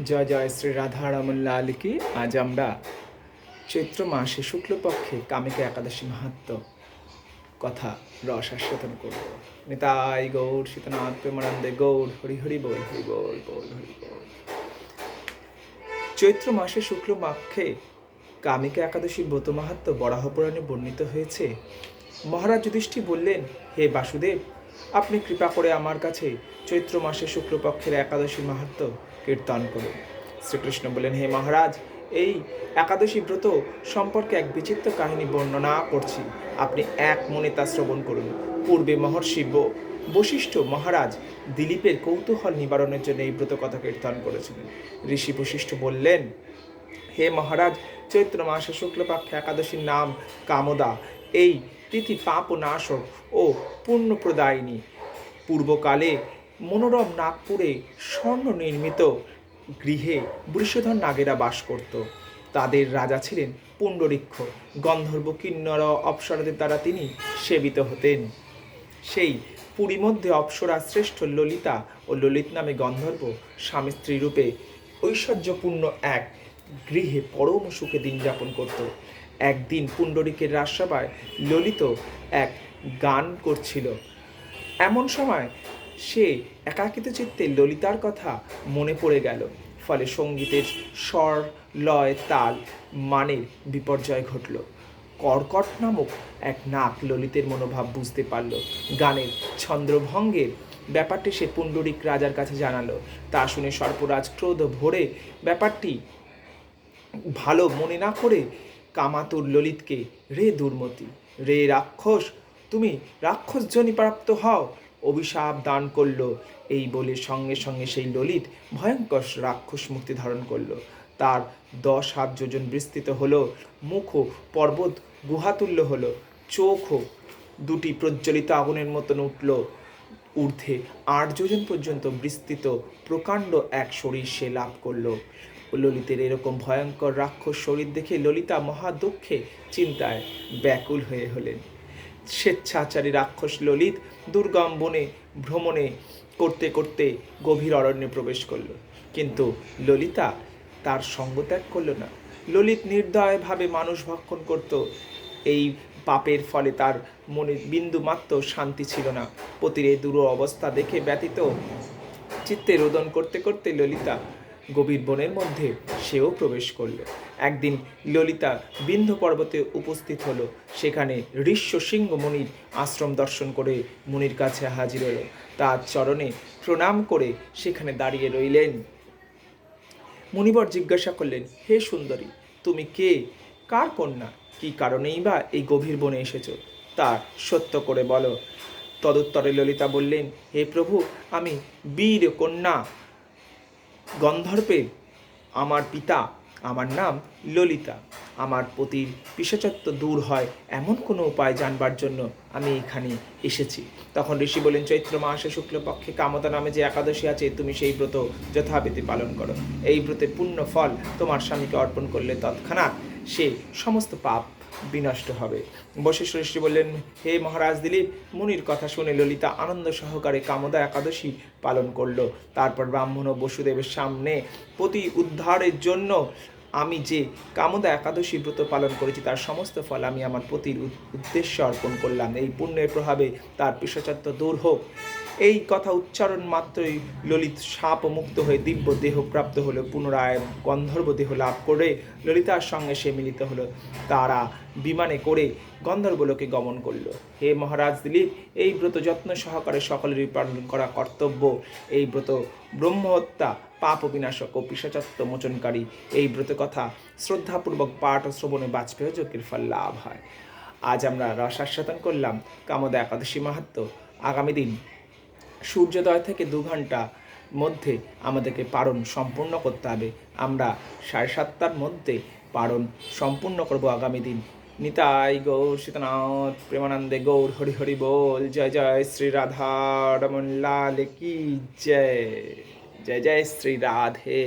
জয় জয় শ্রী রাধারমণ লাল কি। আজ আমরা চৈত্র মাসে শুক্লপক্ষে কামিকা একাদশী মাহাত্ম কথা রস আস্বাদন করব। নিতাই গৌর সীতানাথ প্রেমানন্দে গৌর হরি হরি বল হরি বল বল হরি বল। চৈত্র মাসে শুক্লপক্ষে কামিকা একাদশীর ব্রত মাহাত্ম বরাহ পুরাণে বর্ণিত হয়েছে। মহারাজ যুধিষ্ঠির বললেন, হে বাসুদেব, আপনি কৃপা করে আমার কাছে চৈত্র মাসে শুক্লপক্ষের একাদশী মাহাত্ম কীর্তন করুন। শ্রীকৃষ্ণ বললেন, হে মহারাজ, এই একাদশী ব্রত সম্পর্কে এক বিচিত্র কাহিনী বর্ণনা করছি, আপনি এক মনে তা শ্রবণ করুন। পূর্বে মহর্ষি বশিষ্ঠ মহারাজ দিলীপের কৌতূহল নিবারণের জন্য এই ব্রত কথা কীর্তন করেছিলেন। ঋষি বশিষ্ঠ বললেন, হে মহারাজ, চৈত্র মাসে শুক্লপক্ষে একাদশীর নাম কামদা। এই তিথি পাপ নাশক ও পুণ্যপ্রদায়িনী। পূর্বকালে মনোরম নাগপুরে স্বর্ণ নির্মিত গৃহে বৃষধর নাগেরা বাস করত। তাদের রাজা ছিলেন পুণ্ডরীক্ষ। গন্ধর্ব কিন্নর অপ্সরাদের দ্বারা তিনি সেবিত হতেন। সেই পুরী মধ্যে অপ্সরা শ্রেষ্ঠ ললিতা ও ললিত নামে গন্ধর্ব স্বামী স্ত্রী রূপে ঐশ্বর্যপূর্ণ এক গৃহে পরম সুখে দিন যাপন করত। একদিন পুণ্ডরীকের রাজসভায় ললিত এক গান করছিল। এমন সময় সে একাকিত চিত্তে ললিতার কথা মনে পড়ে গেল। ফলে সঙ্গীতের স্বর, লয়, তাল, মানের বিপর্যয় ঘটল। কর্কট নামক এক নাক ললিতের মনোভাব বুঝতে পারল। গানের ছন্দ্রভঙ্গের ব্যাপারটি সে পুণ্ডরিক রাজার কাছে জানালো। তা শুনে সর্পরাজ ক্রোধ ভরে ব্যাপারটি ভালো মনে না করে কামাতুর ললিতকে, রে দুর্মতি, রে রাক্ষস, তুমি রাক্ষস জনি প্রাপ্ত হও, অভিশাপ দান করল। এই বলে সঙ্গে সঙ্গে সেই ললিত ভয়ঙ্কর রাক্ষস মূর্তি ধারণ করল। তার 10 হাত যোজন বিস্তৃত হলো, মুখও পর্বত গুহাতুল্য হলো, চোখও দুটি প্রজ্বলিত আগুনের মতন উঠল। ঊর্ধ্বে 8 যোজন পর্যন্ত বিস্তৃত প্রকাণ্ড এক শরীর সে লাভ করল। ললিতের এরকম ভয়ঙ্কর রাক্ষস শরীর দেখে ললিতা মহা দুঃখে চিন্তায় ব্যাকুল হয়ে হলেন। স্বেচ্ছাচারী রাক্ষস ললিত দুর্গম বনে ভ্রমণে করতে করতে গভীর অরণ্যে প্রবেশ করল। কিন্তু ললিতা তার সঙ্গ ত্যাগ করল না। ললিত নির্দয়ভাবে মানুষ ভক্ষণ করত। এই পাপের ফলে তার মনে বিন্দুমাত্র শান্তি ছিল না। পতির এই দুরূহ অবস্থা দেখে ব্যথিত চিত্তে রোদন করতে করতে ললিতা গভীর বনের মধ্যে সেও প্রবেশ করল। একদিন ললিতা বিন্ধ্য পর্বতে উপস্থিত হলো। সেখানে ঋষ্য সিংহ মুনির আশ্রম দর্শন করে মুনির কাছে হাজির হলো। তার চরণে প্রণাম করে সেখানে দাঁড়িয়ে রইলেন। মুনিবর জিজ্ঞাসা করলেন, হে সুন্দরী, তুমি কে, কার কন্যা, কি কারণেই বা এই গভীর বনে এসেছো, তা সত্য করে বলো। তদুত্তরে ললিতা বললেন, হে প্রভু, আমি বীর কন্যা গন্ধর্বের, আমার পিতা, আমার নাম ললিতা। আমার পতির পিশাচত্ব দূর হয় এমন কোনো উপায় জানবার জন্য আমি এখানে এসেছি। তখন ঋষি বলেন, চৈত্র মাসে শুক্লপক্ষে কামদা নামে যে একাদশী আছে, তুমি সেই ব্রত যথাবিধি পালন করো। এই ব্রতের পুণ্য ফল তোমার স্বামীকে অর্পণ করলে তৎক্ষণাৎ সে সমস্ত পাপ বিনষ্ট হবে। বশিষ্ঠ ঋষি বললেন, হে মহারাজ দিলীপ, মুনির কথা শুনে ললিতা আনন্দ সহকারে কামদা একাদশী পালন করল। তারপর ব্রাহ্মণ ও বসুদেবের সামনে পতি উদ্ধারের জন্য আমি যে কামদা একাদশী ব্রত পালন করেছি তার সমস্ত ফল আমি আমার পতির উদ্দেশ্যে অর্পণ করলাম। এই পুণ্যের প্রভাবে তার পিশাচত্ব দূর হোক। এই কথা উচ্চারণ মাত্রই ললিত সাপ মুক্ত হয়ে দিব্য দেহ প্রাপ্ত হলো। পুনরায় গন্ধর্ব দেহ লাভ করে ললিতার সঙ্গে সে মিলিত হলো। তারা বিমানে করে গন্ধর্বলোকে গমন করল। হে মহারাজ দিলীপ, এই ব্রত যত্ন সহকারে সকলেরই পালন করা কর্তব্য। এই ব্রত ব্রহ্মহত্যা, পাপ বিনাশক ও পিশাচত্ব মোচনকারী। এই ব্রত কথা শ্রদ্ধাপূর্বক পাঠ ও শ্রবণে বাজপেয় যজ্ঞের ফল লাভ হয়। আজ আমরা রসাস্বাদন করলাম কামদা একাদশী মাহাত্ম্য। আগামী দিন সূর্যোদয় থেকে 2 ঘন্টা মধ্যে আমাদেরকে পারণ সম্পূর্ণ করতে হবে। আমরা 7:30টার মধ্যে পারণ সম্পূর্ণ করব আগামী দিন। নিতাই গৌর সীতানাথ প্রেমানন্দে গৌর হরি হরি বল। জয় জয় শ্রী রাধা রমন লাল কি জয়। জয় জয় শ্রী রাধে।